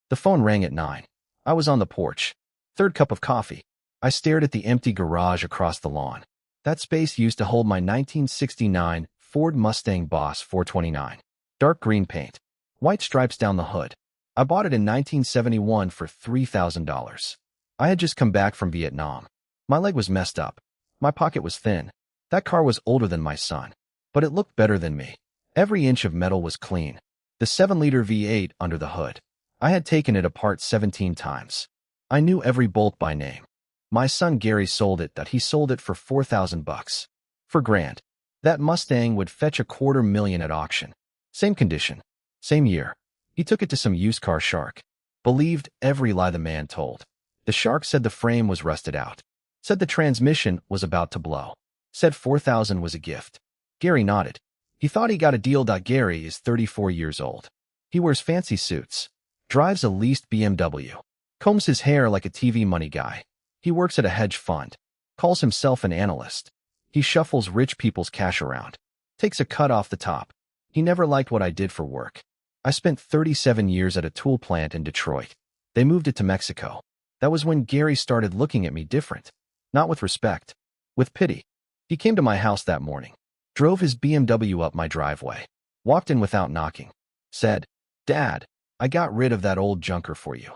The phone rang at 9. I was on the porch. Third cup of coffee. I stared at the empty garage across the lawn. That space used to hold my 1969 Ford Mustang Boss 429. Dark green paint. White stripes down the hood. I bought it in 1971 for $3,000. I had just come back from Vietnam. My leg was messed up. My pocket was thin. That car was older than my son, but it looked better than me. Every inch of metal was clean. The 7-liter V8 under the hood. I had taken it apart 17 times. I knew every bolt by name. My son Gary sold it that he sold it for $4,000. For grand. That Mustang would fetch $250,000 at auction. Same condition. Same year. He took it to some used car shark. Believed every lie the man told. The shark said the frame was rusted out. Said the transmission was about to blow. Said $4,000 was a gift. Gary nodded. He thought he got a deal. Gary is 34 years old. He wears fancy suits. Drives a leased BMW. Combs his hair like a TV money guy. He works at a hedge fund. Calls himself an analyst. He shuffles rich people's cash around. Takes a cut off the top. He never liked what I did for work. I spent 37 years at a tool plant in Detroit. They moved it to Mexico. That was when Gary started looking at me different. Not with respect. With pity. He came to my house that morning. Drove his BMW up my driveway. Walked in without knocking. Said, "Dad, I got rid of that old junker for you."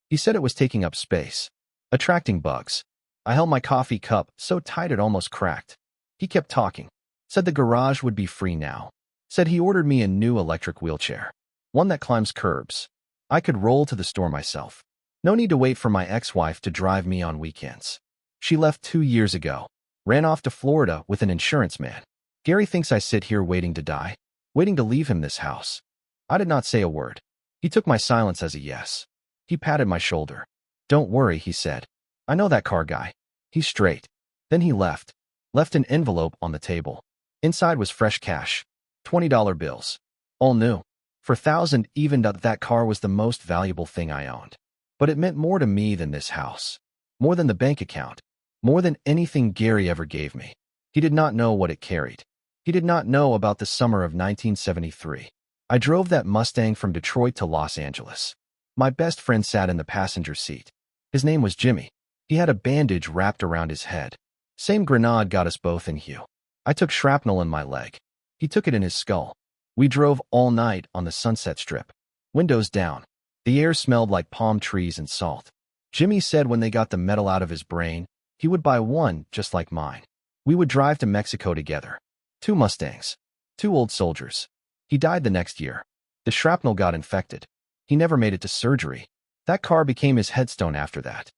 He said it was taking up space. Attracting bugs. I held my coffee cup so tight it almost cracked. He kept talking. Said the garage would be free now. Said he ordered me a new electric wheelchair. One that climbs curbs. I could roll to the store myself. No need to wait for my ex-wife to drive me on weekends. She left 2 years ago. Ran off to Florida with an insurance man. Gary thinks I sit here waiting to die. Waiting to leave him this house. I did not say a word. He took my silence as a yes. He patted my shoulder. "Don't worry," he said. "I know that car guy. He's straight." Then he left. Left an envelope on the table. Inside was fresh cash. $20 bills. All new. For 1,000 even. That car was the most valuable thing I owned. But it meant more to me than this house. More than the bank account. More than anything Gary ever gave me. He did not know what it carried. He did not know about the summer of 1973. I drove that Mustang from Detroit to Los Angeles. My best friend sat in the passenger seat. His name was Jimmy. He had a bandage wrapped around his head. Same grenade got us both in Hugh. I took shrapnel in my leg. He took it in his skull. We drove all night on the Sunset Strip. Windows down. The air smelled like palm trees and salt. Jimmy said when they got the metal out of his brain, he would buy one just like mine. We would drive to Mexico together. 2 Mustangs. 2 old soldiers. He died the next year. The shrapnel got infected. He never made it to surgery. That car became his headstone after that.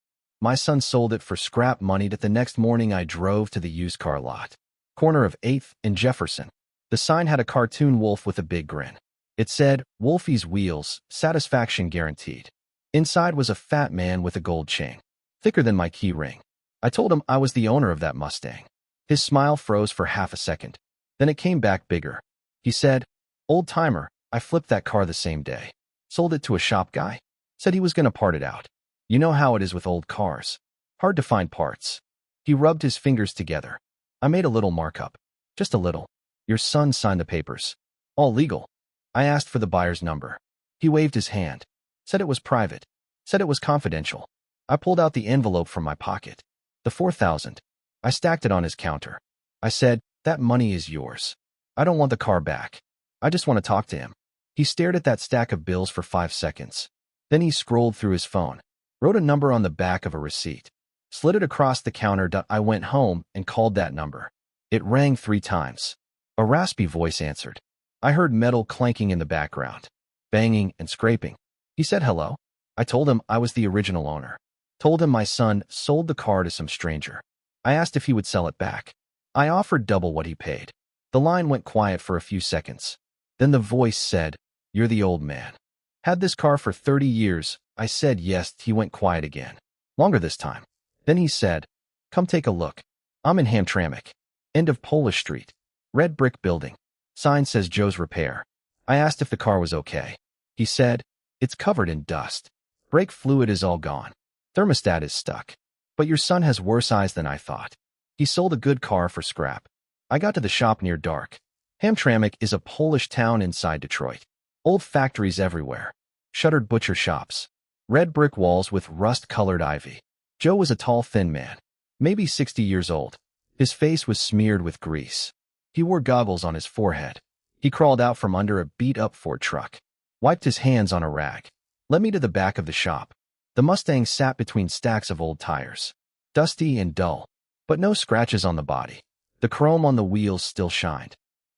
My son sold it for scrap money. That the next morning I drove to the used car lot. Corner of 8th and Jefferson. The sign had a cartoon wolf with a big grin. It said, "Wolfie's Wheels, satisfaction guaranteed." Inside was a fat man with a gold chain. Thicker than my key ring. I told him I was the owner of that Mustang. His smile froze for half a second. Then it came back bigger. He said, "Old timer, I flipped that car the same day. Sold it to a shop guy. Said he was going to part it out. You know how it is with old cars. Hard to find parts." He rubbed his fingers together. I made a little markup. Just a little. Your son signed the papers. All legal. I asked for the buyer's number. He waved his hand. Said it was private. Said it was confidential. I pulled out the envelope from my pocket. The 4,000. I stacked it on his counter. I said, "That money is yours. I don't want the car back. I just want to talk to him." He stared at that stack of bills for 5 seconds. Then he scrolled through his phone, wrote a number on the back of a receipt, slid it across the counter. I went home and called that number. It rang 3 times. A raspy voice answered. I heard metal clanking in the background, banging and scraping. He said hello. I told him I was the original owner. Told him my son sold the car to some stranger. I asked if he would sell it back. I offered double what he paid. The line went quiet for a few seconds. Then the voice said, "You're the old man. Had this car for 30 years. I said yes. He went quiet again. Longer this time. Then he said, "Come take a look. I'm in Hamtramck. End of Polish Street. Red brick building. Sign says Joe's Repair." I asked if the car was okay. He said, "It's covered in dust. Brake fluid is all gone. Thermostat is stuck. But your son has worse eyes than I thought." He sold a good car for scrap. I got to the shop near dark. Hamtramck is a Polish town inside Detroit. Old factories everywhere. Shuttered butcher shops. Red brick walls with rust-colored ivy. Joe was a tall, thin man, maybe 60 years old. His face was smeared with grease. He wore goggles on his forehead. He crawled out from under a beat-up Ford truck, wiped his hands on a rag, led me to the back of the shop. The Mustang sat between stacks of old tires, dusty and dull, but no scratches on the body. The chrome on the wheels still shined.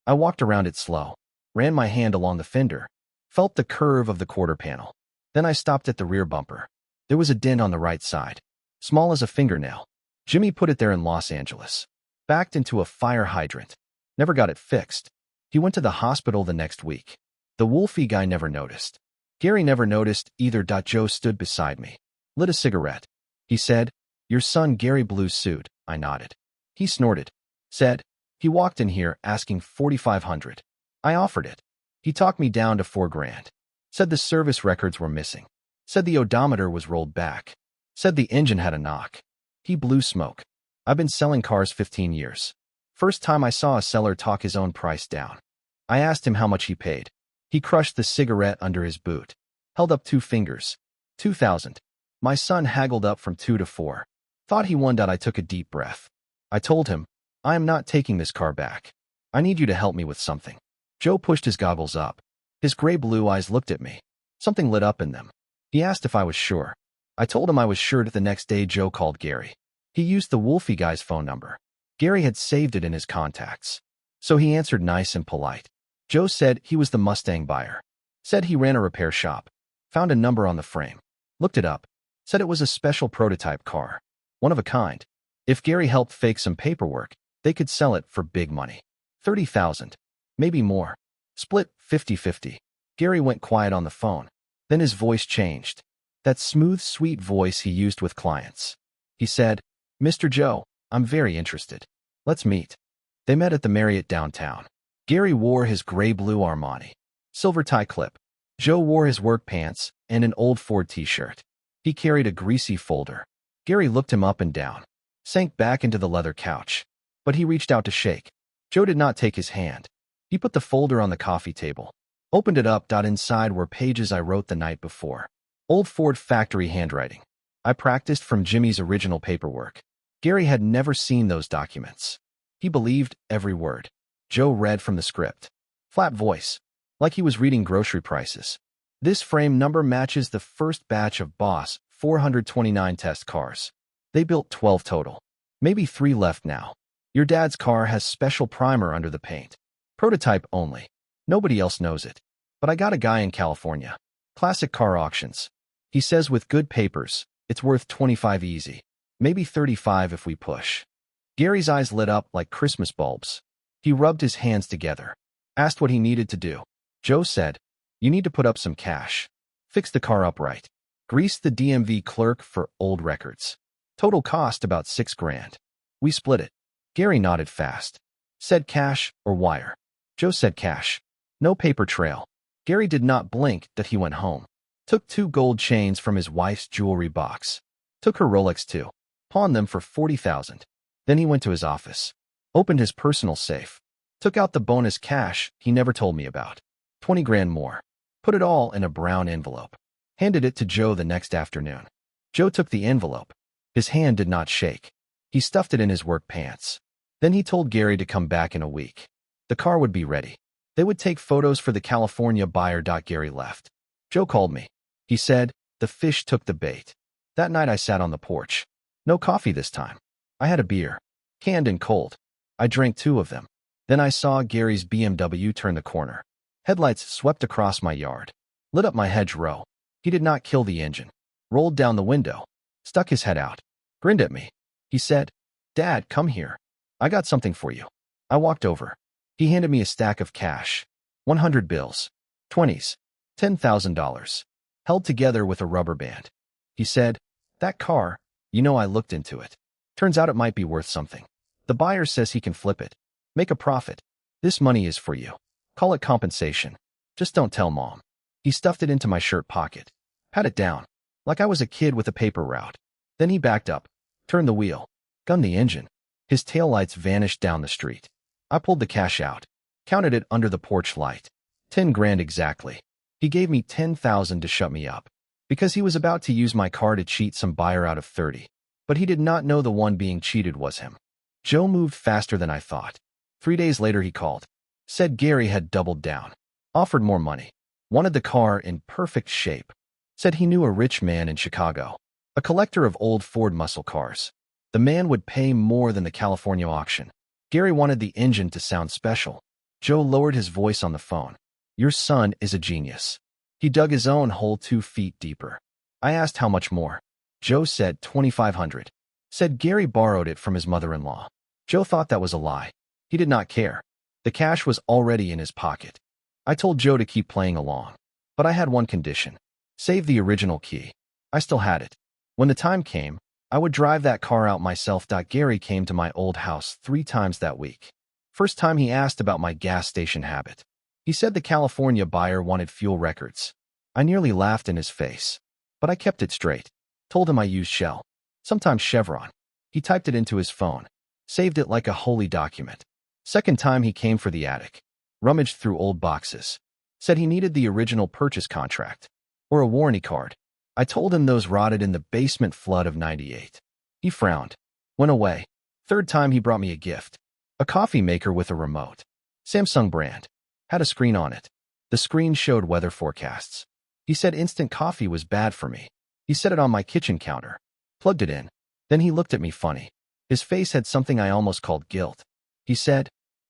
I walked around it slow, ran my hand along the fender, felt the curve of the quarter panel. Then I stopped at the rear bumper. There was a dent on the right side, small as a fingernail. Jimmy put it there in Los Angeles. Backed into a fire hydrant. Never got it fixed. He went to the hospital the next week. The Wolfie guy never noticed. Gary never noticed either. Joe stood beside me, lit a cigarette. He said, "Your son Gary blue suit." I nodded. He snorted. Said, "He walked in here asking $4,500. I offered it. He talked me down to $4,000. Said the service records were missing. Said the odometer was rolled back. Said the engine had a knock. He blew smoke. I've been selling cars 15 years. First time I saw a seller talk his own price down. I asked him how much he paid. He crushed the cigarette under his boot, held up 2 fingers. 2,000. My son haggled up from 2 to 4. Thought he won. I took a deep breath. I told him, I am not taking this car back. I need you to help me with something. Joe pushed his goggles up. His gray-blue eyes looked at me. Something lit up in them. He asked if I was sure. I told him I was sure. The next day Joe called Gary. He used the Wolfie guy's phone number. Gary had saved it in his contacts. So he answered nice and polite. Joe said he was the Mustang buyer. Said he ran a repair shop. Found a number on the frame. Looked it up. Said it was a special prototype car. One of a kind. If Gary helped fake some paperwork, they could sell it for big money. 30,000. Maybe more. Split 50-50. Gary went quiet on the phone. Then his voice changed. That smooth, sweet voice he used with clients. He said, "Mr. Joe, I'm very interested. Let's meet." They met at the Marriott downtown. Gary wore his gray-blue Armani, silver tie clip. Joe wore his work pants and an old Ford t-shirt. He carried a greasy folder. Gary looked him up and down, sank back into the leather couch. But he reached out to shake. Joe did not take his hand. He put the folder on the coffee table, opened it up. Inside were pages I wrote the night before. Old Ford factory handwriting. I practiced from Jimmy's original paperwork. Gary had never seen those documents. He believed every word. Joe read from the script. Flat voice, like he was reading grocery prices. This frame number matches the first batch of Boss 429 test cars. They built 12 total. Maybe 3 left now. Your dad's car has special primer under the paint. Prototype only. Nobody else knows it. But I got a guy in California. Classic car auctions. He says with good papers, it's worth 25 easy. Maybe 35 if we push. Gary's eyes lit up like Christmas bulbs. He rubbed his hands together. Asked what he needed to do. Joe said, "You need to put up some cash. Fix the car up right. Grease the DMV clerk for old records. Total cost about $6,000. We split it." Gary nodded fast. Said cash or wire. Joe said cash. No paper trail. Gary did not blink. He went home. Took 2 gold chains from his wife's jewelry box. Took her Rolex too. Pawned them for 40,000. Then he went to his office. Opened his personal safe. Took out the bonus cash he never told me about. 20 grand more. Put it all in a brown envelope. Handed it to Joe the next afternoon. Joe took the envelope. His hand did not shake. He stuffed it in his work pants. Then he told Gary to come back in a week. The car would be ready. They would take photos for the California buyer. Gary left. Joe called me. He said, the fish took the bait. That night I sat on the porch. No coffee this time. I had a beer. Canned and cold. I drank 2 of them. Then I saw Gary's BMW turn the corner. Headlights swept across my yard. Lit up my hedgerow. He did not kill the engine. Rolled down the window. Stuck his head out. Grinned at me. He said, "Dad, come here. I got something for you." I walked over. He handed me a stack of cash. 100 bills. 20s. $10,000. Held together with a rubber band. He said, "That car, I looked into it. Turns out it might be worth something. The buyer says he can flip it. Make a profit. This money is for you. Call it compensation. Just don't tell Mom." He stuffed it into my shirt pocket. Pat it down. Like I was a kid with a paper route. Then he backed up. Turned the wheel. Gunned the engine. His taillights vanished down the street. I pulled the cash out. Counted it under the porch light. 10 grand exactly. He gave me 10,000 to shut me up. because he was about to use my car to cheat some buyer out of 30. But he did not know the one being cheated was him. Joe moved faster than I thought. 3 days later he called. Said Gary had doubled down. Offered more money. Wanted the car in perfect shape. Said he knew a rich man in Chicago. A collector of old Ford muscle cars. The man would pay more than the California auction. Gary wanted the engine to sound special. Joe lowered his voice on the phone. Your son is a genius. He dug his own hole 2 feet deeper. I asked how much more. Joe said $2,500. Said Gary borrowed it from his mother-in-law. Joe thought that was a lie. He did not care. The cash was already in his pocket. I told Joe to keep playing along. But I had one condition. Save the original key. I still had it. When the time came, I would drive that car out myself. Gary came to my old house 3 times that week. First time he asked about my gas station habit. He said the California buyer wanted fuel records. I nearly laughed in his face. But I kept it straight. Told him I used Shell. Sometimes Chevron. He typed it into his phone. Saved it like a holy document. Second time he came for the attic. Rummaged through old boxes. Said he needed the original purchase contract. Or a warranty card. I told him those rotted in the basement flood of '98. He frowned. Went away. Third time he brought me a gift. A coffee maker with a remote. Samsung brand. Had a screen on it. The screen showed weather forecasts. He said instant coffee was bad for me. He set it on my kitchen counter. Plugged it in. Then he looked at me funny. His face had something I almost called guilt. He said,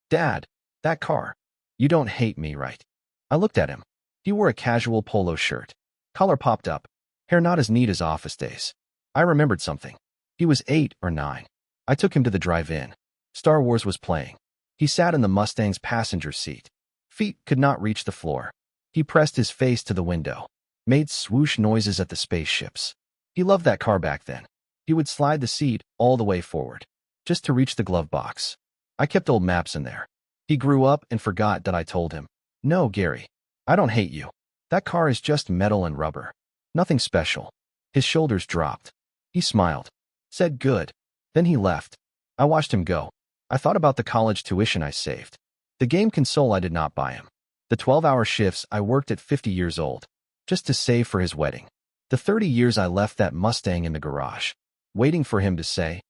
Dad, that car. You don't hate me, right? I looked at him. He wore a casual polo shirt. Collar popped up. Hair not as neat as office days. I remembered something. He was 8 or 9. I took him to the drive-in. Star Wars was playing. He sat in the Mustang's passenger seat. Feet could not reach the floor. He pressed his face to the window. Made swoosh noises at the spaceships. He loved that car back then. He would slide the seat all the way forward, just to reach the glove box. I kept old maps in there. He grew up and forgot that I told him, No, Gary, I don't hate you. That car is just metal and rubber. Nothing special. His shoulders dropped. He smiled. Said good. Then he left. I watched him go. I thought about the college tuition I saved. The game console I did not buy him. The 12-hour shifts I worked at 50 years old, just to save for his wedding. The 30 years I left that Mustang in the garage, waiting for him to say,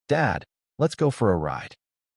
Dad, let's go for a ride.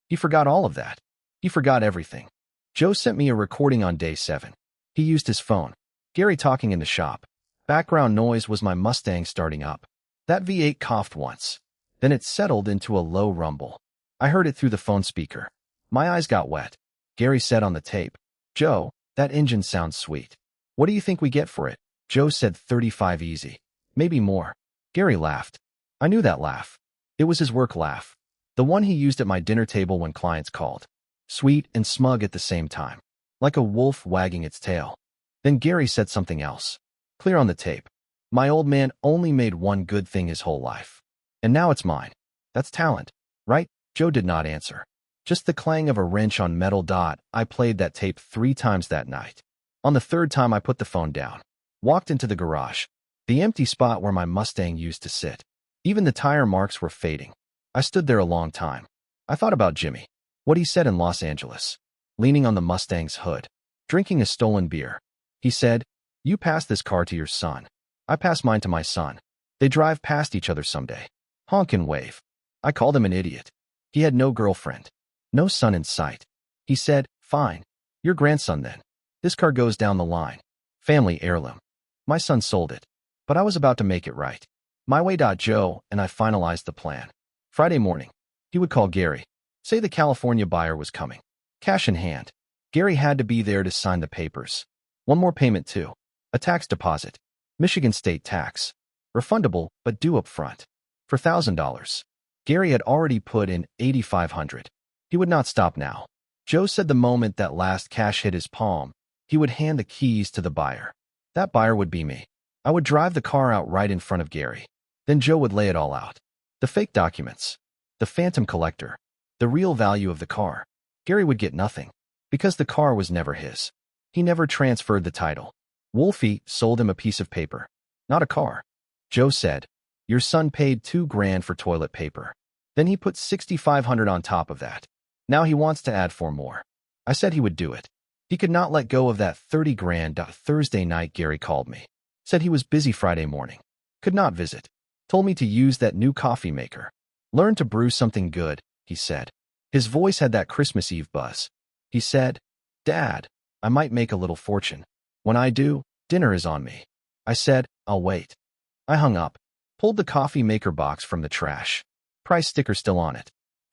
He forgot all of that. He forgot everything. Joe sent me a recording on day 7. He used his phone. Gary talking in the shop. Background noise was my Mustang starting up. That V8 coughed once. Then it settled into a low rumble. I heard it through the phone speaker. My eyes got wet. Gary said on the tape, Joe, that engine sounds sweet. What do you think we get for it? Joe said 35 easy. Maybe more. Gary laughed. I knew that laugh. It was his work laugh. The one he used at my dinner table when clients called. Sweet and smug at the same time. Like a wolf wagging its tail. Then Gary said something else. Clear on the tape. My old man only made one good thing his whole life. And now it's mine. That's talent, right? Joe did not answer. Just the clang of a wrench on metal. I played that tape 3 times that night. On the 3rd time I put the phone down. Walked into the garage. The empty spot where my Mustang used to sit. Even the tire marks were fading. I stood there a long time. I thought about Jimmy. What he said in Los Angeles. Leaning on the Mustang's hood. Drinking a stolen beer. He said, You pass this car to your son. I pass mine to my son. They drive past each other someday. Honk and wave. I called him an idiot. He had no girlfriend. No son in sight. He said, Fine. Your grandson then. This car goes down the line. Family heirloom. My son sold it. But I was about to make it right. My way. Joe and I finalized the plan. Friday morning. He would call Gary. Say the California buyer was coming. Cash in hand. Gary had to be there to sign the papers. One more payment too. A tax deposit. Michigan state tax. Refundable, but due up front. For $1,000. Gary had already put in $8,500. He would not stop now. Joe said the moment that last cash hit his palm, he would hand the keys to the buyer. That buyer would be me. I would drive the car out right in front of Gary. Then Joe would lay it all out. The fake documents. The phantom collector. The real value of the car. Gary would get nothing. Because the car was never his. He never transferred the title. Wolfie sold him a piece of paper. Not a car. Joe said, Your son paid $2,000 for toilet paper. Then he put $6,500 on top of that. Now he wants to add 4 more. I said he would do it. He could not let go of that $30,000. Thursday night Gary called me. Said he was busy Friday morning. Could not visit. Told me to use that new coffee maker. Learn to brew something good, he said. His voice had that Christmas Eve buzz. He said, Dad, I might make a little fortune. When I do, dinner is on me. I said, I'll wait. I hung up, pulled the coffee maker box from the trash. Price sticker still on it.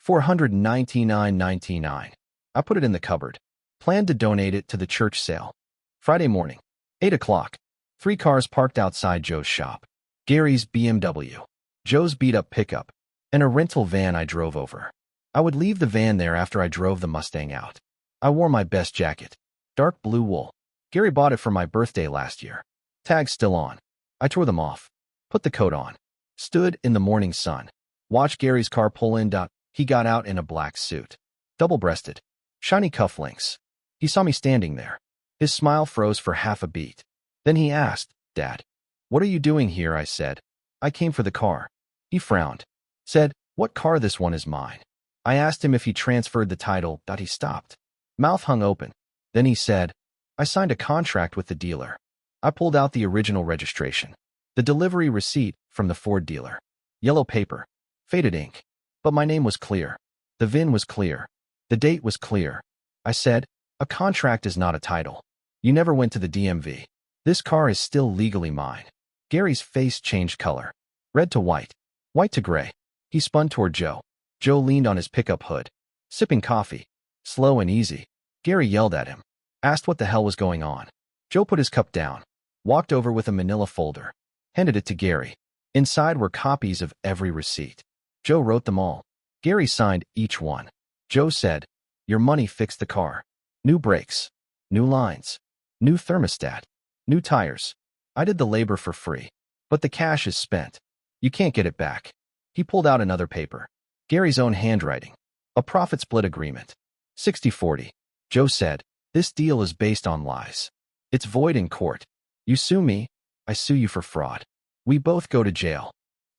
$499.99. I put it in the cupboard. Planned to donate it to the church sale. Friday morning, 8 o'clock. 3 cars parked outside Joe's shop. Gary's BMW, Joe's beat-up pickup, and a rental van I drove over. I would leave the van there after I drove the Mustang out. I wore my best jacket, dark blue wool. Gary bought it for my birthday last year. Tags still on. I tore them off, put the coat on, stood in the morning sun, watched Gary's car pull in. He got out in a black suit, double-breasted, shiny cufflinks. He saw me standing there. His smile froze for half a beat. Then he asked, Dad, what are you doing here? I said, I came for the car. He frowned, said, what car? This one is mine. I asked him if he transferred the title. He stopped. Mouth hung open. Then he said, I signed a contract with the dealer. I pulled out the original registration, the delivery receipt from the Ford dealer. Yellow paper, faded ink. But my name was clear. The VIN was clear. The date was clear. I said, a contract is not a title. You never went to the DMV. This car is still legally mine. Gary's face changed color. Red to white. White to gray. He spun toward Joe. Joe leaned on his pickup hood, sipping coffee. Slow and easy. Gary yelled at him. Asked what the hell was going on. Joe put his cup down. Walked over with a manila folder. Handed it to Gary. Inside were copies of every receipt. Joe wrote them all. Gary signed each one. Joe said, your money fixed the car. New brakes. New lines. New thermostat. New tires. I did the labor for free. But the cash is spent. You can't get it back. He pulled out another paper. Gary's own handwriting. A profit split agreement. 60-40. Joe said, this deal is based on lies. It's void in court. You sue me, I sue you for fraud. We both go to jail.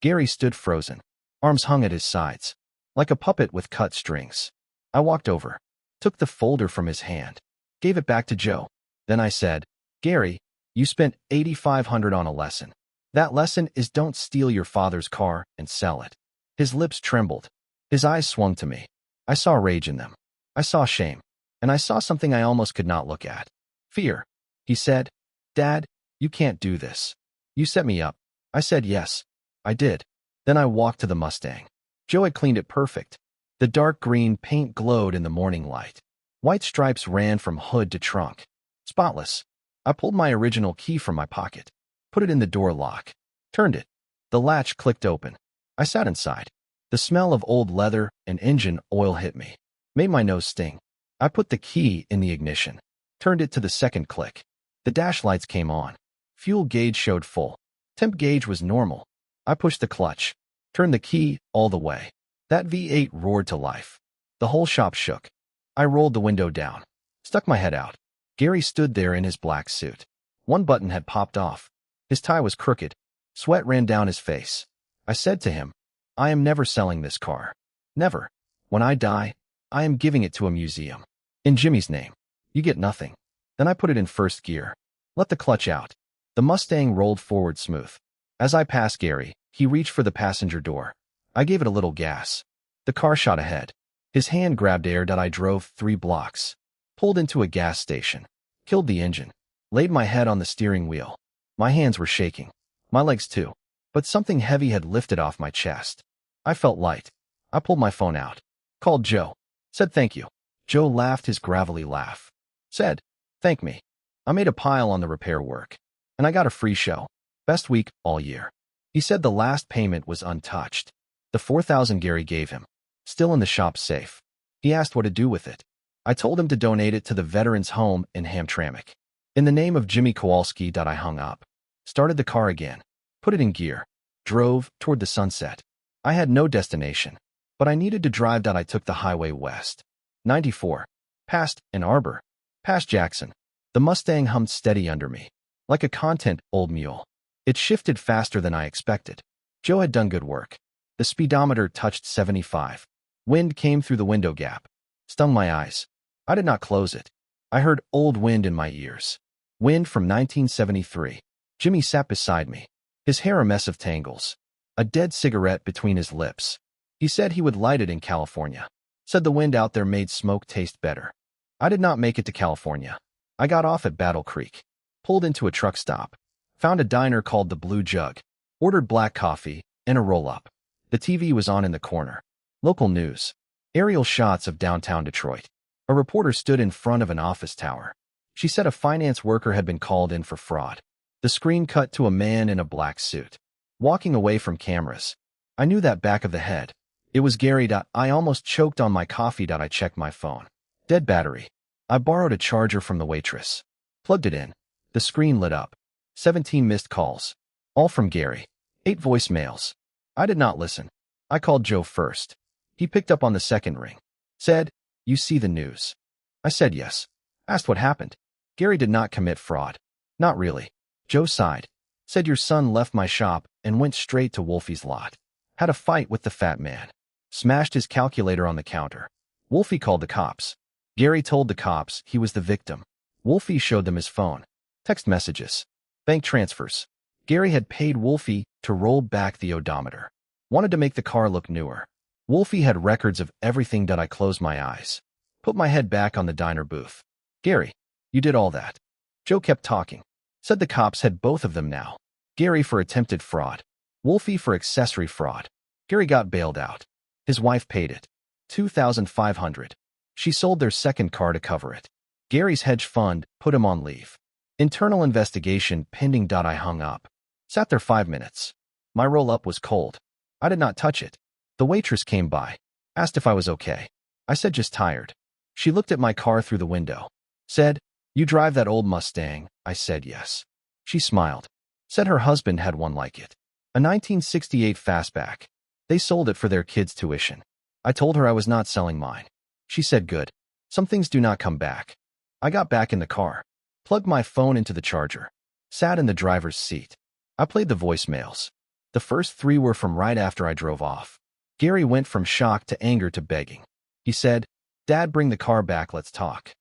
Gary stood frozen. Arms hung at his sides. Like a puppet with cut strings. I walked over. Took the folder from his hand. Gave it back to Joe. Then I said, Gary, you spent $8,500 on a lesson. That lesson is don't steal your father's car and sell it. His lips trembled. His eyes swung to me. I saw rage in them. I saw shame. And I saw something I almost could not look at. Fear. He said, Dad, you can't do this. You set me up. I said yes. I did. Then I walked to the Mustang. Joe had cleaned it perfect. The dark green paint glowed in the morning light. White stripes ran from hood to trunk. Spotless. I pulled my original key from my pocket. Put it in the door lock. Turned it. The latch clicked open. I sat inside. The smell of old leather and engine oil hit me. Made my nose sting. I put the key in the ignition. Turned it to the second click. The dash lights came on. Fuel gauge showed full. Temp gauge was normal. I pushed the clutch. Turned the key all the way. That V8 roared to life. The whole shop shook. I rolled the window down. Stuck my head out. Gary stood there in his black suit. One button had popped off. His tie was crooked. Sweat ran down his face. I said to him, I am never selling this car. Never. When I die, I am giving it to a museum. In Jimmy's name. You get nothing. Then I put it in first gear. Let the clutch out. The Mustang rolled forward smooth. As I passed Gary, he reached for the passenger door. I gave it a little gas. The car shot ahead. His hand grabbed air. I drove 3 blocks. Pulled into a gas station. Killed the engine. Laid my head on the steering wheel. My hands were shaking. My legs too. But something heavy had lifted off my chest. I felt light. I pulled my phone out. Called Joe. Said thank you. Joe laughed his gravelly laugh. Said, thank me. I made a pile on the repair work. And I got a free show. Best week all year. He said the last payment was untouched. The $4,000 Gary gave him. Still in the shop safe. He asked what to do with it. I told him to donate it to the Veterans Home in Hamtramck. In the name of Jimmy Kowalski. I hung up. Started the car again. Put it in gear. Drove toward the sunset. I had no destination. But I needed to drive. I took the highway west. 94. Past Ann Arbor. Past Jackson. The Mustang hummed steady under me. Like a content old mule. It shifted faster than I expected. Joe had done good work. The speedometer touched 75. Wind came through the window gap. Stung my eyes. I did not close it. I heard old wind in my ears. Wind from 1973. Jimmy sat beside me, his hair a mess of tangles, a dead cigarette between his lips. He said he would light it in California. Said the wind out there made smoke taste better. I did not make it to California. I got off at Battle Creek, pulled into a truck stop, found a diner called the Blue Jug, ordered black coffee and a roll-up. The TV was on in the corner. Local news. Aerial shots of downtown Detroit. A reporter stood in front of an office tower. She said a finance worker had been called in for fraud. The screen cut to a man in a black suit, walking away from cameras. I knew that back of the head. It was Gary. I almost choked on my coffee. I checked my phone. Dead battery. I borrowed a charger from the waitress. Plugged it in. The screen lit up. 17 missed calls. All from Gary. 8 voicemails. I did not listen. I called Joe first. He picked up on the second ring. Said, "You see the news?" I said yes. Asked what happened. Gary did not commit fraud. Not really. Joe sighed. Said your son left my shop and went straight to Wolfie's lot. Had a fight with the fat man. Smashed his calculator on the counter. Wolfie called the cops. Gary told the cops he was the victim. Wolfie showed them his phone. Text messages. Bank transfers. Gary had paid Wolfie to roll back the odometer. Wanted to make the car look newer. Wolfie had records of everything. I closed my eyes. Put my head back on the diner booth. Gary, you did all that. Joe kept talking. Said the cops had both of them now. Gary for attempted fraud. Wolfie for accessory fraud. Gary got bailed out. His wife paid it. $2,500. She sold their second car to cover it. Gary's hedge fund put him on leave. Internal investigation pending. I hung up. Sat there 5 minutes. My roll-up was cold. I did not touch it. The waitress came by. Asked if I was okay. I said just tired. She looked at my car through the window. Said, "You drive that old Mustang?" I said yes. She smiled. Said her husband had one like it. A 1968 Fastback. They sold it for their kids' tuition. I told her I was not selling mine. She said good. Some things do not come back. I got back in the car. Plugged my phone into the charger. Sat in the driver's seat. I played the voicemails. The first 3 were from right after I drove off. Gary went from shock to anger to begging. He said, "Dad, bring the car back, let's talk."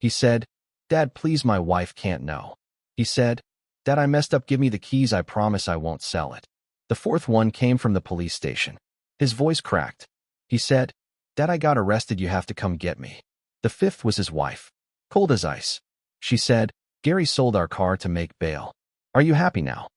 He said, "Dad, please, my wife can't know." He said, "Dad, I messed up, give me the keys, I promise I won't sell it." The fourth one came from the police station. His voice cracked. He said, "Dad, I got arrested, you have to come get me." The fifth was his wife. Cold as ice. She said, "Gary sold our car to make bail. Are you happy now?"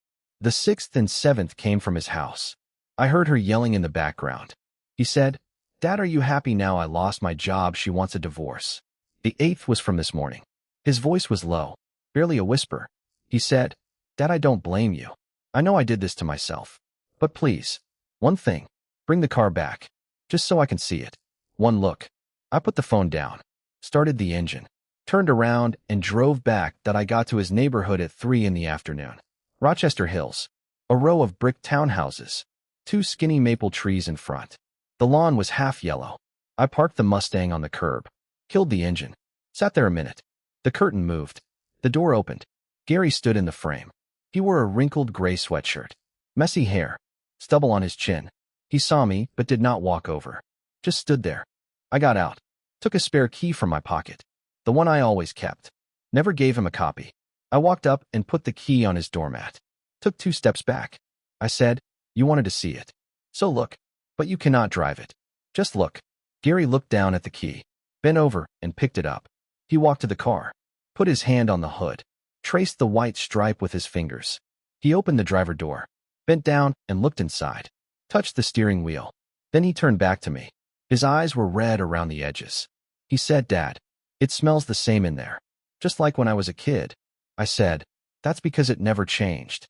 The sixth and seventh came from his house. I heard her yelling in the background. He said, "Dad, are you happy now? I lost my job, she wants a divorce." The eighth was from this morning. His voice was low, barely a whisper. He said, "Dad, I don't blame you. I know I did this to myself. But please, one thing, bring the car back, just so I can see it. One look." I put the phone down, started the engine, turned around and drove back. I got to his neighborhood at 3 in the afternoon. Rochester Hills. A row of brick townhouses. 2 skinny maple trees in front. The lawn was half yellow. I parked the Mustang on the curb, killed the engine, sat there a minute. The curtain moved. The door opened. Gary stood in the frame. He wore a wrinkled gray sweatshirt, messy hair, stubble on his chin. He saw me but did not walk over. Just stood there. I got out, took a spare key from my pocket, the one I always kept. Never gave him a copy. I walked up and put the key on his doormat. Took 2 steps back. I said, "You wanted to see it. So look. But you cannot drive it. Just look." Gary looked down at the key, bent over and picked it up. He walked to the car, put his hand on the hood, traced the white stripe with his fingers. He opened the driver door, bent down and looked inside, touched the steering wheel. Then he turned back to me. His eyes were red around the edges. He said, "Dad, it smells the same in there, just like when I was a kid." I said, "That's because it never changed."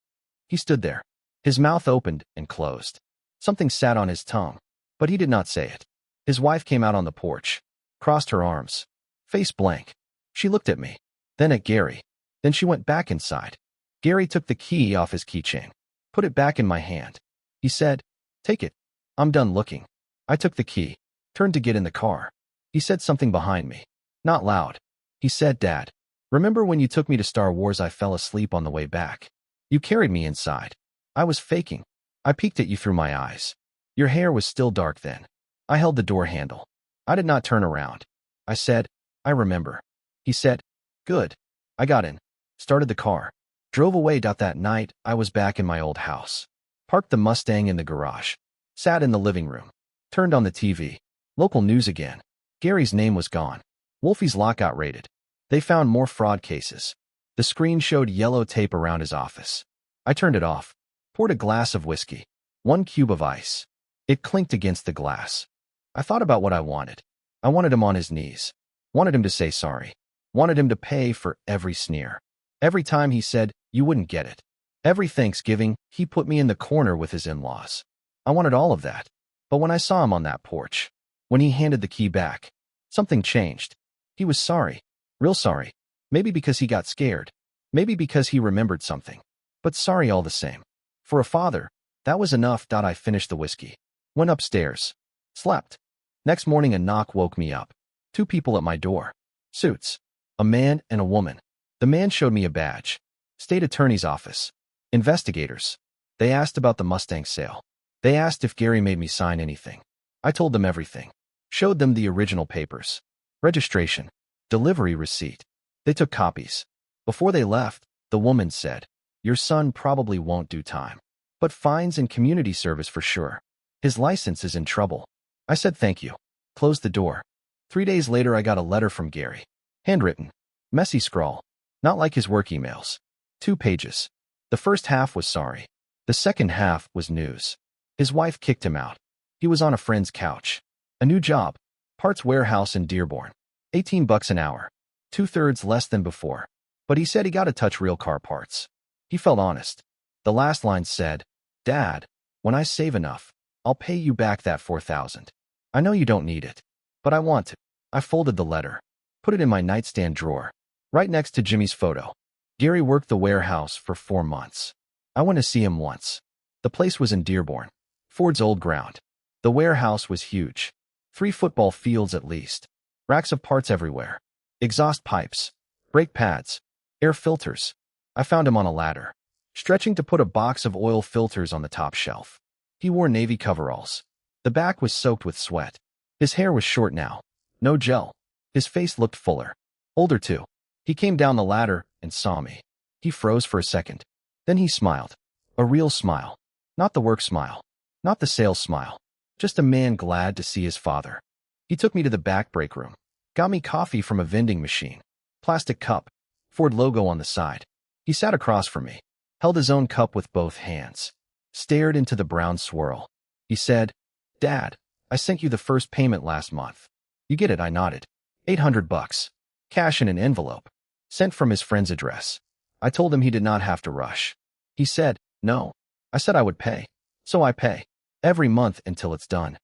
He stood there. His mouth opened and closed. Something sat on his tongue, but he did not say it. His wife came out on the porch, crossed her arms, face blank. She looked at me, then at Gary. Then she went back inside. Gary took the key off his keychain, put it back in my hand. He said, "Take it. I'm done looking." I took the key, turned to get in the car. He said something behind me, not loud. He said, "Dad, remember when you took me to Star Wars? I fell asleep on the way back. You carried me inside. I was faking. I peeked at you through my eyes. Your hair was still dark then. I held the door handle. I did not turn around." I said, "I remember." He said, "Good." I got in, started the car. Drove away. That night, I was back in my old house. Parked the Mustang in the garage. Sat in the living room. Turned on the TV. Local news again. Gary's name was gone. Wolfie's lockout raided. They found more fraud cases. The screen showed yellow tape around his office. I turned it off. Poured a glass of whiskey. 1 cube of ice. It clinked against the glass. I thought about what I wanted. I wanted him on his knees. Wanted him to say sorry. Wanted him to pay for every sneer. Every time he said, "You wouldn't get it." Every Thanksgiving, he put me in the corner with his in-laws. I wanted all of that. But when I saw him on that porch, when he handed the key back, something changed. He was sorry. Real sorry. Maybe because he got scared. Maybe because he remembered something. But sorry all the same. For a father, that was enough. I finished the whiskey. Went upstairs. Slept. Next morning a knock woke me up. 2 people at my door. Suits. A man and a woman. The man showed me a badge. State attorney's office. Investigators. They asked about the Mustang sale. They asked if Gary made me sign anything. I told them everything. Showed them the original papers. Registration. Delivery receipt. They took copies. Before they left, the woman said, "Your son probably won't do time. But fines and community service for sure. His license is in trouble." I said thank you. Closed the door. 3 days later I got a letter from Gary. Handwritten. Messy scrawl. Not like his work emails. 2 pages. The first half was sorry. The second half was news. His wife kicked him out. He was on a friend's couch. A new job. Parts warehouse in Dearborn. $18 an hour. 2/3 less than before. But he said he got to touch real car parts. He felt honest. The last line said, "Dad, when I save enough, I'll pay you back that $4,000. I know you don't need it, but I want to." I folded the letter. Put it in my nightstand drawer. Right next to Jimmy's photo. Gary worked the warehouse for 4 months. I went to see him once. The place was in Dearborn. Ford's old ground. The warehouse was huge. 3 football fields at least. Racks of parts everywhere. Exhaust pipes. Brake pads. Air filters. I found him on a ladder. Stretching to put a box of oil filters on the top shelf. He wore navy coveralls. The back was soaked with sweat. His hair was short now. No gel. His face looked fuller. Older too. He came down the ladder and saw me. He froze for a second. Then he smiled. A real smile. Not the work smile. Not the sales smile. Just a man glad to see his father. He took me to the back break room. Got me coffee from a vending machine. Plastic cup. Ford logo on the side. He sat across from me. Held his own cup with both hands. Stared into the brown swirl. He said, "Dad, I sent you the first payment last month. You get it?" I nodded. $800. Cash in an envelope. Sent from his friend's address. I told him he did not have to rush. He said, "No." I said I would pay. So I pay. Every month until it's done.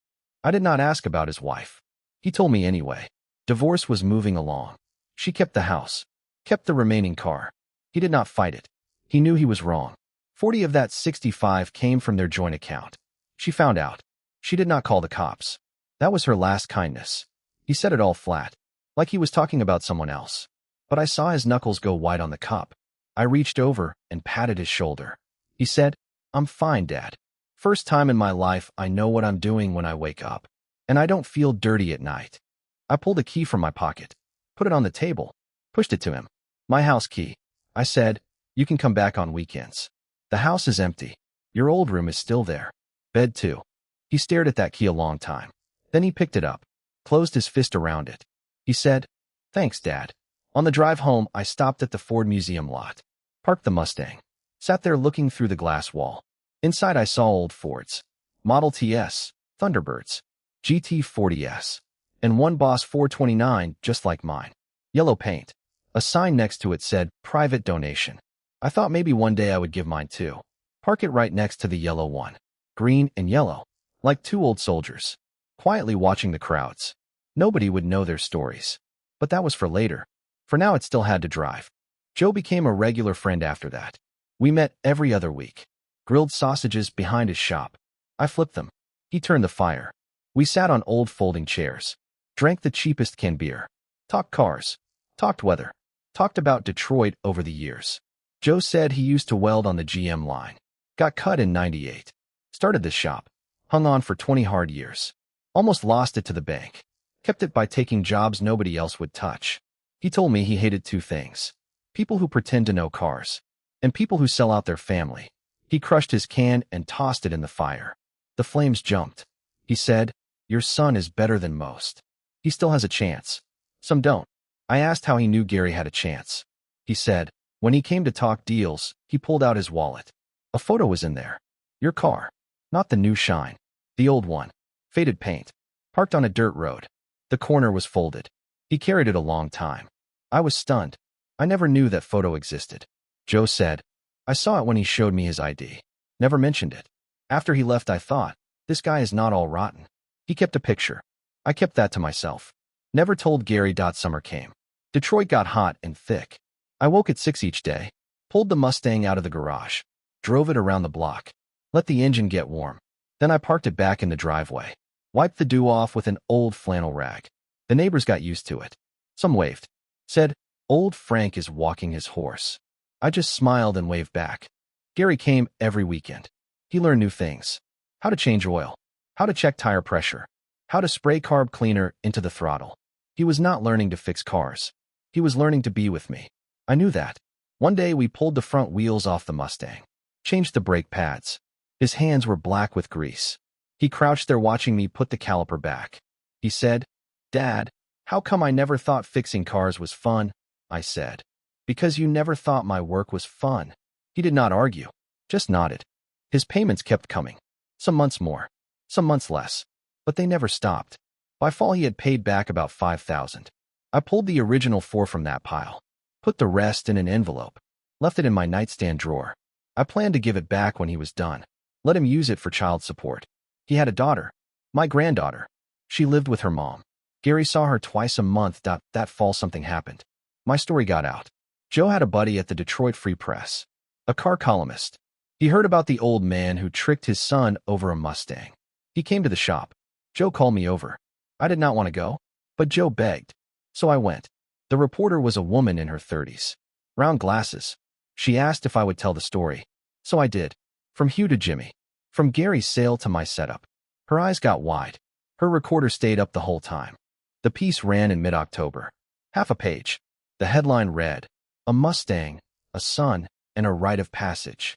I did not ask about his wife. He told me anyway. Divorce was moving along. She kept the house. Kept the remaining car. He did not fight it. He knew he was wrong. 40 of that 65 came from their joint account. She found out. She did not call the cops. That was her last kindness. He said it all flat, like he was talking about someone else. But I saw his knuckles go white on the cup. I reached over and patted his shoulder. He said, "I'm fine, Dad. First time in my life I know what I'm doing when I wake up. And I don't feel dirty at night." I pulled a key from my pocket. Put it on the table. Pushed it to him. "My house key." I said, "You can come back on weekends. The house is empty. Your old room is still there. Bed too." He stared at that key a long time. Then he picked it up. Closed his fist around it. He said, "Thanks, Dad." On the drive home, I stopped at the Ford Museum lot. Parked the Mustang. Sat there looking through the glass wall. Inside I saw old Fords. Model TS, Thunderbirds, GT40S, and one Boss 429 just like mine. Yellow paint. A sign next to it said, "Private donation." I thought maybe one day I would give mine too. Park it right next to the yellow one. Green and yellow. Like 2 old soldiers. Quietly watching the crowds. Nobody would know their stories. But that was for later. For now it still had to drive. Joe became a regular friend after that. We met every other week. Grilled sausages behind his shop. I flipped them. He turned the fire. We sat on old folding chairs. Drank the cheapest canned beer. Talked cars. Talked weather. Talked about Detroit over the years. Joe said he used to weld on the GM line. Got cut in '98. Started the shop. Hung on for 20 hard years. Almost lost it to the bank. Kept it by taking jobs nobody else would touch. He told me he hated 2 things. People who pretend to know cars. and people who sell out their family. He crushed his can and tossed it in the fire. The flames jumped. He said, "Your son is better than most. He still has a chance. Some don't." I asked how he knew Gary had a chance. He said, "When he came to talk deals, he pulled out his wallet. A photo was in there. Your car. Not the new shine. The old one. Faded paint. Parked on a dirt road. The corner was folded. He carried it a long time." I was stunned. I never knew that photo existed. Joe said, "I saw it when he showed me his ID. Never mentioned it. After he left, I thought, this guy is not all rotten." He kept a picture. I kept that to myself. Never told Gary. Summer came. Detroit got hot and thick. I woke at 6 each day, pulled the Mustang out of the garage, drove it around the block, let the engine get warm. Then I parked it back in the driveway, wiped the dew off with an old flannel rag. The neighbors got used to it. Some waved, said, "Old Frank is walking his horse." I just smiled and waved back. Gary came every weekend. He learned new things. How to change oil, how to check tire pressure, how to spray carb cleaner into the throttle. He was not learning to fix cars. He was learning to be with me. I knew that. One day we pulled the front wheels off the Mustang, changed the brake pads. His hands were black with grease. He crouched there watching me put the caliper back. He said, "Dad, how come I never thought fixing cars was fun?" I said, "Because you never thought my work was fun." He did not argue, just nodded. His payments kept coming. Some months more, some months less, but they never stopped. By fall he had paid back about $5,000. I pulled the original 4 from that pile, put the rest in an envelope, left it in my nightstand drawer. I planned to give it back when he was done, let him use it for child support. He had a daughter, my granddaughter. She lived with her mom. Gary saw her twice a month. That fall something happened. My story got out. Joe had a buddy at the Detroit Free Press, a car columnist. He heard about the old man who tricked his son over a Mustang. He came to the shop. Joe called me over. I did not want to go, but Joe begged. So I went. The reporter was a woman in her 30s. Round glasses. She asked if I would tell the story. So I did. From Hugh to Jimmy. From Gary's sale to my setup. Her eyes got wide. Her recorder stayed up the whole time. The piece ran in mid-October. Half a page. The headline read, "A Mustang, a Son, and a Rite of Passage."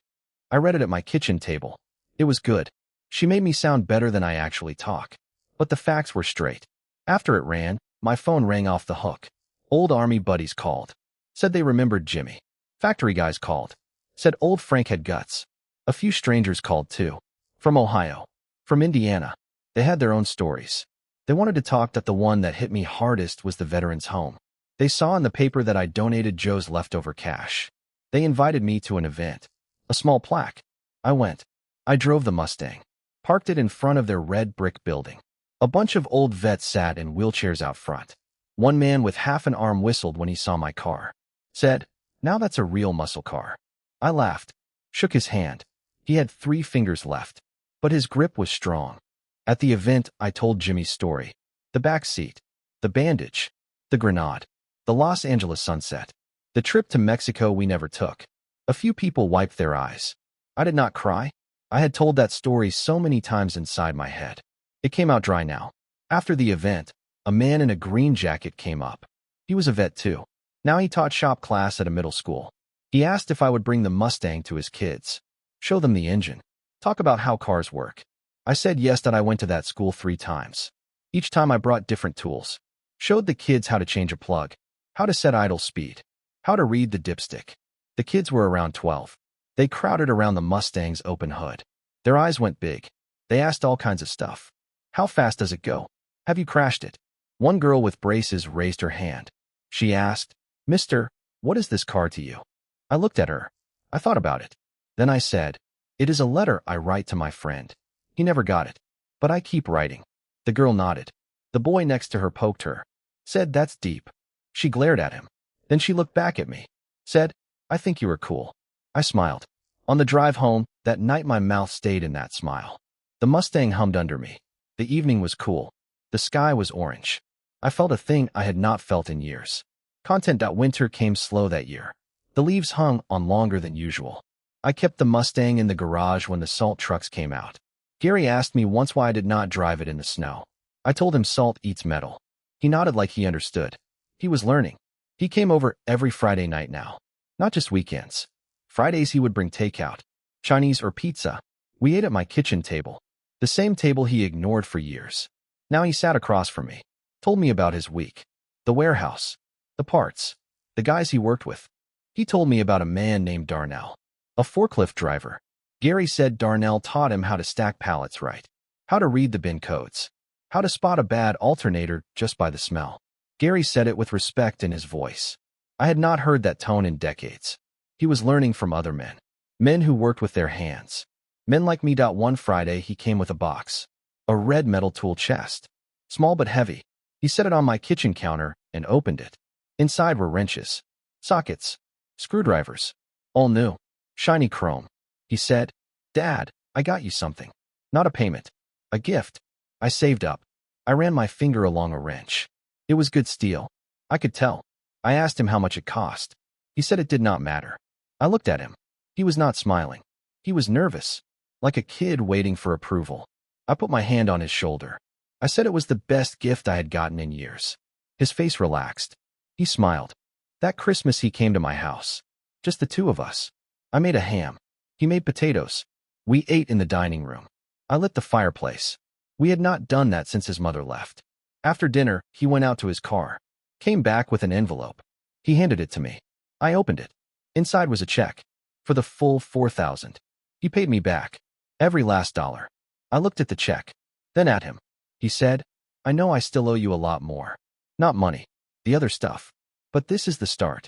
I read it at my kitchen table. It was good. She made me sound better than I actually talk. But the facts were straight. After it ran, my phone rang off the hook. Old Army buddies called. Said they remembered Jimmy. Factory guys called. Said old Frank had guts. A few strangers called too. From Ohio. From Indiana. They had their own stories. They wanted to talk. The one that hit me hardest was the veterans' home. They saw in the paper that I donated Joe's leftover cash. They invited me to an event. A small plaque. I went. I drove the Mustang. Parked it in front of their red brick building. A bunch of old vets sat in wheelchairs out front. One man with half an arm whistled when he saw my car. Said, "Now that's a real muscle car." I laughed. Shook his hand. He had 3 fingers left, but his grip was strong. At the event, I told Jimmy's story. The back seat. The bandage. The grenade. The Los Angeles sunset. The trip to Mexico we never took. A few people wiped their eyes. I did not cry. I had told that story so many times inside my head. It came out dry now. After the event, a man in a green jacket came up. He was a vet too. Now he taught shop class at a middle school. He asked if I would bring the Mustang to his kids, show them the engine, talk about how cars work. I said yes. That I went to that school 3 times. Each time I brought different tools. Showed the kids how to change a plug, how to set idle speed, how to read the dipstick. The kids were around 12. They crowded around the Mustang's open hood. Their eyes went big. They asked all kinds of stuff. How fast does it go? Have you crashed it? One girl with braces raised her hand. She asked, "Mister, what is this car to you?" I looked at her. I thought about it. Then I said, "It is a letter I write to my friend. He never got it, but I keep writing." The girl nodded. The boy next to her poked her. Said, "That's deep." She glared at him. Then she looked back at me. Said, "I think you are cool." I smiled. On the drive home, that night my mouth stayed in that smile. The Mustang hummed under me. The evening was cool. The sky was orange. I felt a thing I had not felt in years. Winter came slow that year. The leaves hung on longer than usual. I kept the Mustang in the garage when the salt trucks came out. Gary asked me once why I did not drive it in the snow. I told him salt eats metal. He nodded like he understood. He was learning. He came over every Friday night now. Not just weekends. Fridays he would bring takeout, Chinese or pizza. We ate at my kitchen table, the same table he ignored for years. Now he sat across from me, told me about his week, the warehouse, the parts, the guys he worked with. He told me about a man named Darnell, a forklift driver. Gary said Darnell taught him how to stack pallets right, how to read the bin codes, how to spot a bad alternator just by the smell. Gary said it with respect in his voice. I had not heard that tone in decades. He was learning from other men, men who worked with their hands. Men like me. One Friday he came with a box, a red metal tool chest, small but heavy. He set it on my kitchen counter and opened it. Inside were wrenches, sockets, screwdrivers, all new, shiny chrome. He said, "Dad, I got you something. Not a payment, a gift." I saved up. I ran my finger along a wrench. It was good steel. I could tell. I asked him how much it cost. He said it did not matter. I looked at him. He was not smiling. He was nervous, like a kid waiting for approval. I put my hand on his shoulder. I said it was the best gift I had gotten in years. His face relaxed. He smiled. That Christmas he came to my house. Just the two of us. I made a ham. He made potatoes. We ate in the dining room. I lit the fireplace. We had not done that since his mother left. After dinner, he went out to his car, came back with an envelope. He handed it to me. I opened it. Inside was a check for the full $4,000. He paid me back, every last dollar. I looked at the check, then at him. He said, "I know I still owe you a lot more. Not money, the other stuff. But this is the start."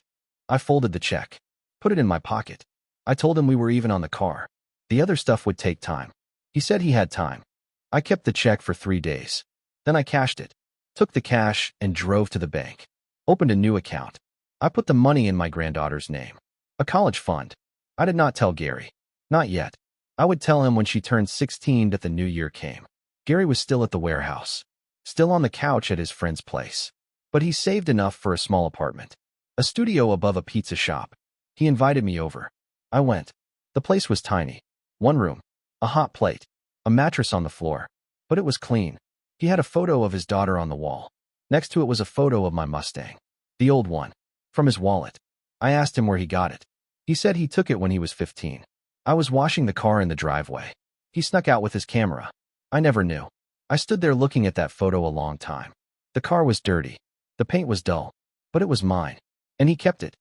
I folded the check, put it in my pocket. I told him we were even on the car. The other stuff would take time. He said he had time. I kept the check for 3 days. Then I cashed it, took the cash and drove to the bank, opened a new account. I put the money in my granddaughter's name, a college fund. I did not tell Gary. Not yet. I would tell him when she turned 16 that the new year came. Gary was still at the warehouse, still on the couch at his friend's place. But he saved enough for a small apartment, a studio above a pizza shop. He invited me over. I went. The place was tiny. One room, a hot plate, a mattress on the floor. But it was clean. He had a photo of his daughter on the wall. Next to it was a photo of my Mustang, the old one, from his wallet. I asked him where he got it. He said he took it when he was 15. I was washing the car in the driveway. He snuck out with his camera. I never knew. I stood there looking at that photo a long time. The car was dirty. The paint was dull. But it was mine. And he kept it.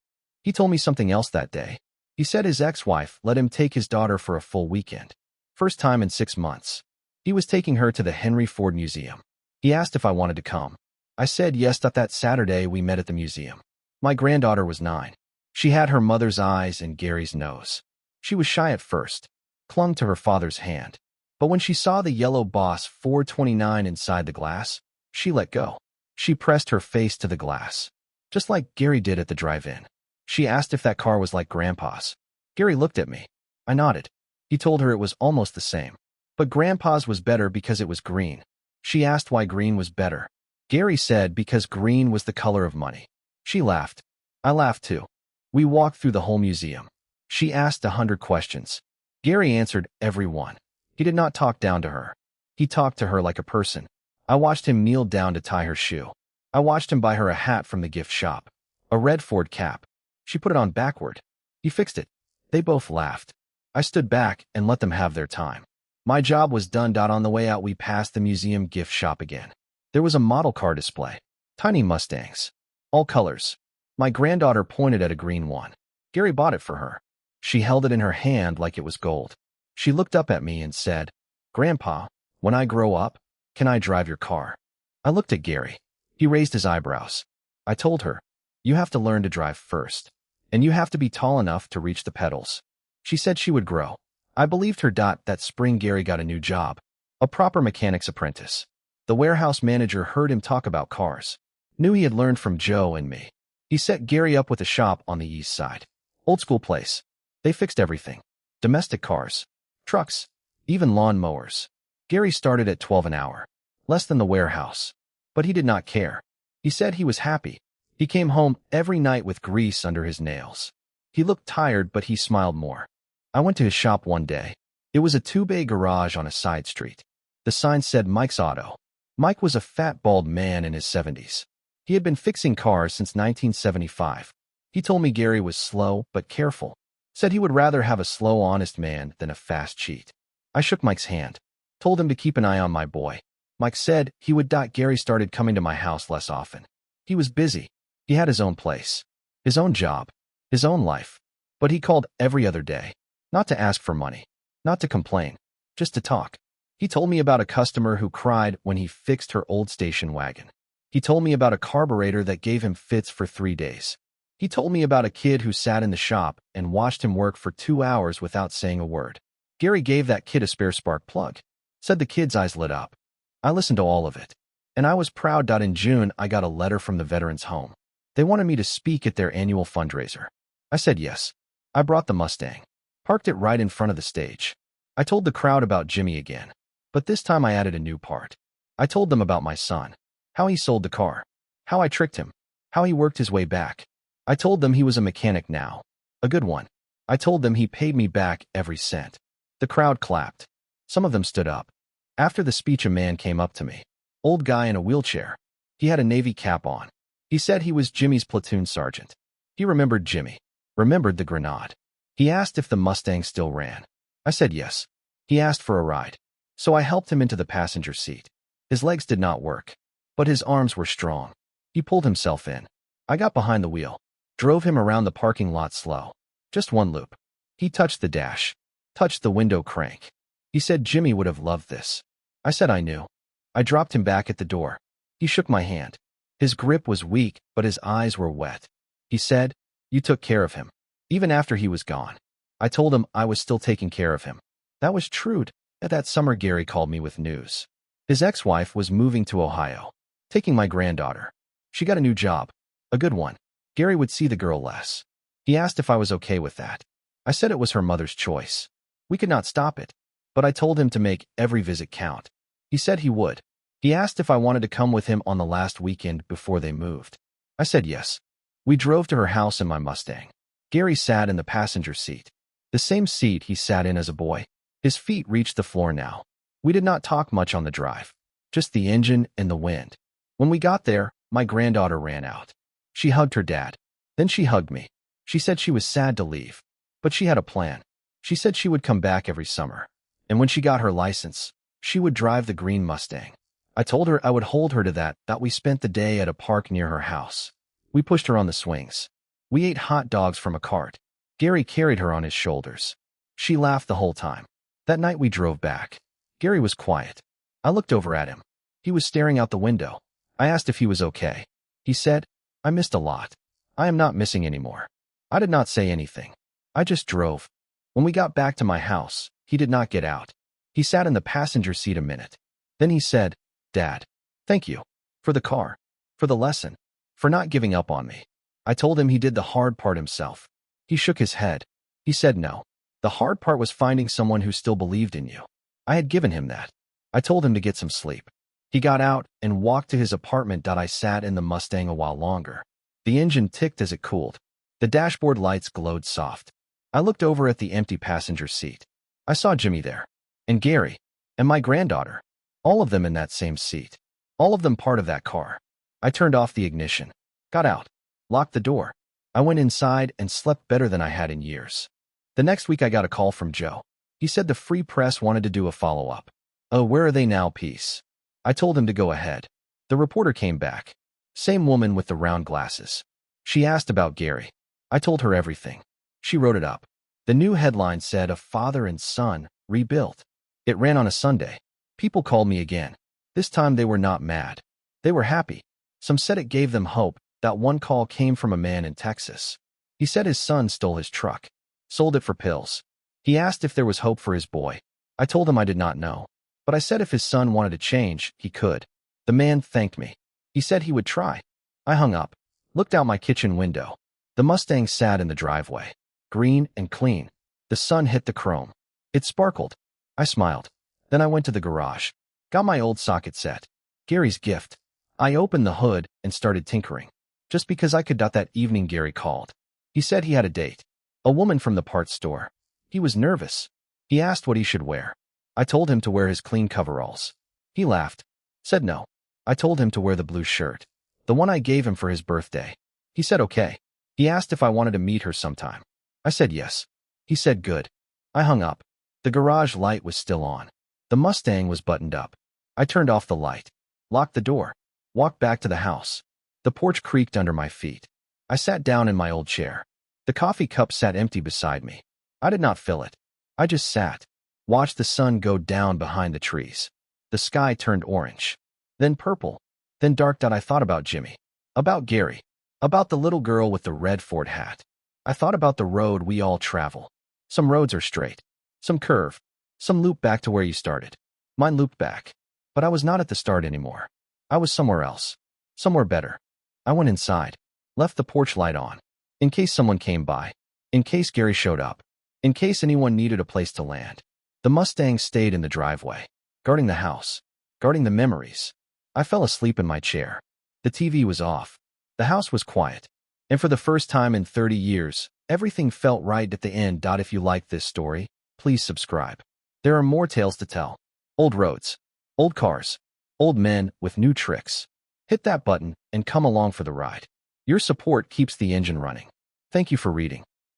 He told me something else that day. He said his ex-wife let him take his daughter for a full weekend. First time in 6 months. He was taking her to the Henry Ford Museum. He asked if I wanted to come. I said yes. That Saturday we met at the museum. My granddaughter was 9. She had her mother's eyes and Gary's nose. She was shy at first, clung to her father's hand. But when she saw the yellow Boss 429 inside the glass, she let go. She pressed her face to the glass, just like Gary did at the drive-in. She asked if that car was like Grandpa's. Gary looked at me. I nodded. He told her it was almost the same. But Grandpa's was better because it was green. She asked why green was better. Gary said because green was the color of money. She laughed. I laughed too. We walked through the whole museum. She asked 100 questions. Gary answered every one. He did not talk down to her. He talked to her like a person. I watched him kneel down to tie her shoe. I watched him buy her a hat from the gift shop, a red Ford cap. She put it on backward. He fixed it. They both laughed. I stood back and let them have their time. My job was done. On the way out, we passed the museum gift shop again. There was a model car display. Tiny Mustangs. All colors. My granddaughter pointed at a green one. Gary bought it for her. She held it in her hand like it was gold. She looked up at me and said, "Grandpa, when I grow up, can I drive your car?" I looked at Gary. He raised his eyebrows. I told her, "You have to learn to drive first, and you have to be tall enough to reach the pedals." She said she would grow. I believed her. That spring, Gary got a new job, a proper mechanic's apprentice. The warehouse manager heard him talk about cars, knew he had learned from Joe and me. He set Gary up with a shop on the east side. Old school place. They fixed everything. Domestic cars, trucks, even lawn mowers. Gary started at $12 an hour, less than the warehouse. But he did not care. He said he was happy. He came home every night with grease under his nails. He looked tired, but he smiled more. I went to his shop one day. It was a 2-bay garage on a side street. The sign said Mike's Auto. Mike was a fat, bald man in his 70s. He had been fixing cars since 1975. He told me Gary was slow but careful. Said he would rather have a slow, honest man than a fast cheat. I shook Mike's hand, told him to keep an eye on my boy. Mike said he would. Gary started coming to my house less often. He was busy. He had his own place, his own job, his own life. But he called every other day, not to ask for money, not to complain, just to talk. He told me about a customer who cried when he fixed her old station wagon. He told me about a carburetor that gave him fits for 3 days. He told me about a kid who sat in the shop and watched him work for 2 hours without saying a word. Gary gave that kid a spare spark plug. Said the kid's eyes lit up. I listened to all of it, and I was proud. In June, I got a letter from the Veterans Home. They wanted me to speak at their annual fundraiser. I said yes. I brought the Mustang, parked it right in front of the stage. I told the crowd about Jimmy again, but this time I added a new part. I told them about my son, how he sold the car, how I tricked him, how he worked his way back. I told them he was a mechanic now, a good one. I told them he paid me back every cent. The crowd clapped. Some of them stood up. After the speech, a man came up to me, old guy in a wheelchair. He had a Navy cap on. He said he was Jimmy's platoon sergeant. He remembered Jimmy, remembered the Grenade. He asked if the Mustang still ran. I said yes. He asked for a ride, so I helped him into the passenger seat. His legs did not work, but his arms were strong. He pulled himself in. I got behind the wheel, drove him around the parking lot slow. Just one loop. He touched the dash, touched the window crank. He said Jimmy would have loved this. I said I knew. I dropped him back at the door. He shook my hand. His grip was weak, but his eyes were wet. He said, "You took care of him, even after he was gone." I told him I was still taking care of him. That was true. That summer, Gary called me with news. His ex-wife was moving to Ohio, taking my granddaughter. She got a new job, a good one. Gary would see the girl less. He asked if I was okay with that. I said it was her mother's choice. We could not stop it, but I told him to make every visit count. He said he would. He asked if I wanted to come with him on the last weekend before they moved. I said yes. We drove to her house in my Mustang. Gary sat in the passenger seat, the same seat he sat in as a boy. His feet reached the floor now. We did not talk much on the drive, just the engine and the wind. When we got there, my granddaughter ran out. She hugged her dad. Then she hugged me. She said she was sad to leave, but she had a plan. She said she would come back every summer, and when she got her license, she would drive the green Mustang. I told her I would hold her to that. We spent the day at a park near her house. We pushed her on the swings. We ate hot dogs from a cart. Gary carried her on his shoulders. She laughed the whole time. That night we drove back. Gary was quiet. I looked over at him. He was staring out the window. I asked if he was okay. He said, "I missed a lot. I am not missing anymore." I did not say anything. I just drove. When we got back to my house, he did not get out. He sat in the passenger seat a minute. Then he said, "Dad, thank you. For the car. For the lesson. For not giving up on me." I told him he did the hard part himself. He shook his head. He said no. The hard part was finding someone who still believed in you. I had given him that. I told him to get some sleep. He got out and walked to his apartment. I sat in the Mustang a while longer. The engine ticked as it cooled. The dashboard lights glowed soft. I looked over at the empty passenger seat. I saw Jimmy there, and Gary, and my granddaughter. All of them in that same seat. All of them part of that car. I turned off the ignition, got out, locked the door. I went inside and slept better than I had in years. The next week I got a call from Joe. He said the Free Press wanted to do a follow-up. "Oh, where are they now, piece?" I told him to go ahead. The reporter came back. Same woman with the round glasses. She asked about Gary. I told her everything. She wrote it up. The new headline said, "A father and son rebuilt." It ran on a Sunday. People called me again. This time they were not mad. They were happy. Some said it gave them hope. That one call came from a man in Texas. He said his son stole his truck, sold it for pills. He asked if there was hope for his boy. I told him I did not know, but I said if his son wanted to change, he could. The man thanked me. He said he would try. I hung up, looked out my kitchen window. The Mustang sat in the driveway, green and clean. The sun hit the chrome. It sparkled. I smiled. Then I went to the garage, got my old socket set, Gary's gift. I opened the hood and started tinkering. Just because I could. That evening Gary called. He said he had a date. A woman from the parts store. He was nervous. He asked what he should wear. I told him to wear his clean coveralls. He laughed, said no. I told him to wear the blue shirt, the one I gave him for his birthday. He said okay. He asked if I wanted to meet her sometime. I said yes. He said good. I hung up. The garage light was still on. The Mustang was buttoned up. I turned off the light, locked the door, walked back to the house. The porch creaked under my feet. I sat down in my old chair. The coffee cup sat empty beside me. I did not fill it. I just sat, watched the sun go down behind the trees. The sky turned orange, then purple, then dark. I thought about Jimmy, about Gary, about the little girl with the red Ford hat. I thought about the road we all travel. Some roads are straight, some curve, some loop back to where you started. Mine looped back, but I was not at the start anymore. I was somewhere else, somewhere better. I went inside, left the porch light on, in case someone came by, in case Gary showed up, in case anyone needed a place to land. The Mustang stayed in the driveway, guarding the house, guarding the memories. I fell asleep in my chair. The TV was off. The house was quiet. And for the first time in 30 years, everything felt right at the end. If you like this story, please subscribe. There are more tales to tell. Old roads, old cars, old men with new tricks. Hit that button and come along for the ride. Your support keeps the engine running. Thank you for reading.